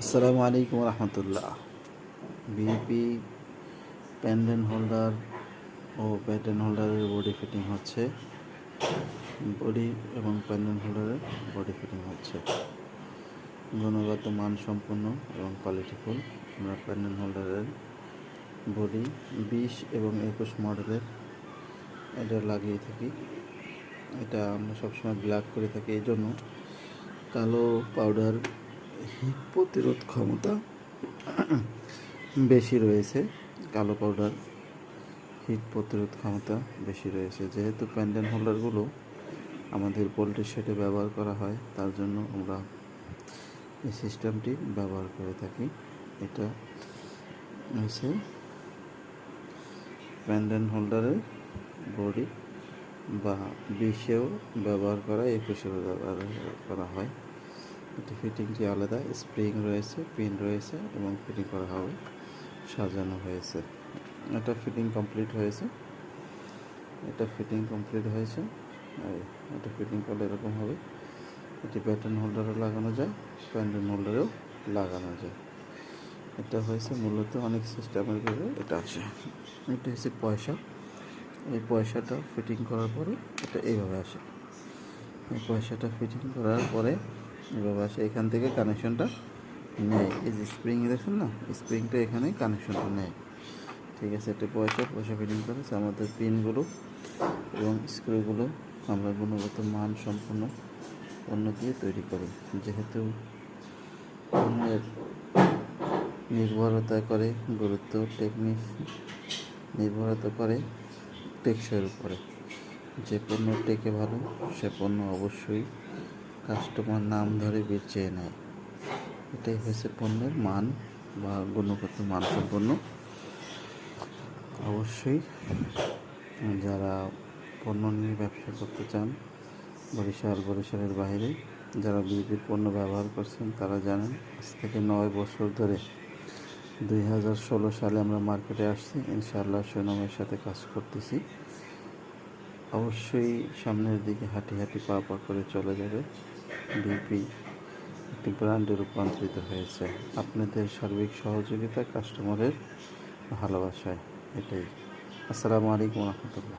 আসসালামু আলাইকুম রহমতুল্লাহ। BP pendant holder ও pattern হোল্ডারের বডি ফিটিং হচ্ছে। বডি এবং প্যান্ডেন্ট হোল্ডারের বডি ফিটিং হচ্ছে। গুণগত মান সম্পন্ন এবং কোয়ালিটিফুল আমরা প্যান্ডেন্ট হোল্ডারের বডি 20 এবং 21 মডেলের এটা লাগিয়ে থাকি। এটা আমরা সবসময় ব্ল্যাক করে থাকি, এই জন্য কালো পাউডার হিট প্রতিরোধ ক্ষমতা বেশি রয়েছে। কালো পাউডার হিট প্রতিরোধ ক্ষমতা বেশি রয়েছে। যেহেতু প্যান্ডেন্ট হোল্ডারগুলো আমাদের পোলট্রি শেডে ব্যবহার করা হয়, তার জন্য আমরা এই সিস্টেমটি ব্যবহার করে থাকি। এটা হচ্ছে প্যান্ডেন্ট হোল্ডারের বডি, বা 20-এও ব্যবহার করা, 21-এও ব্যবহার করা হয়। এটি ফিটিংটি আলাদা, স্প্রিং রয়েছে, পিন রয়েছে এবং ফিটিং করা হবে, সাজানো হয়েছে। এটা ফিটিং কমপ্লিট হয়েছে। এটা ফিটিং করলে এরকম হবে। এটি প্যাটার্ন হোল্ডারও লাগানো যায়, প্যান্ডেন্ট হোল্ডারেও লাগানো যায়। এটা হয়েছে মূলত অনেক সিস্টেমের ভিতরে এটা আছে। এটা হচ্ছে পয়সা। এই পয়সাটা ফিটিং করার পরে এটা এইভাবে আসে। এই পয়সাটা ফিটিং করার পরে এভাবে আসে, এখান থেকে কানেকশনটা নেয়। এই যে স্প্রিং দেখুন না, স্প্রিংটা এখানে কানেকশনটা নেয়। ঠিক আছে, এটা পয়সা ফিটিং করেছে। আমাদের পিনগুলো এবং স্ক্রুগুলো আমরা গুণগত মান সম্পন্ন পণ্য দিয়ে তৈরি করি। যেহেতু পণ্যের নির্ভরতা করে নির্ভরতা করে টেকসইয়ের উপরে। যে পণ্য টেকে ভালো, সে পণ্য অবশ্যই কাস্টমার নাম ধরে বেচে নেয়। এটাই হচ্ছে পণ্যের মান বা গুণগত মান সম্পন্ন। অবশ্যই যারা পণ্য নিয়ে ব্যবসা করতে চান, বরিশালের বাইরে যারা বিপির পণ্য ব্যবহার করছেন তারা জানেন। আজ থেকে 9 বছর ধরে 2016 সালে আমরা মার্কেটে আসছি। ইনশাআল্লাহ সুনামের সাথে কাজ করতেছি। অবশ্যই সামনের দিকে হাঁটি পা করে চলে যাবে। বিপি একটি ব্র্যান্ডে রূপান্তরিত হয়েছে আপনাদের সার্বিক সহযোগিতা, কাস্টমারের ভালোবাসায়। এটাই। আসসালামু আলাইকুম রহমতুল্লাহ।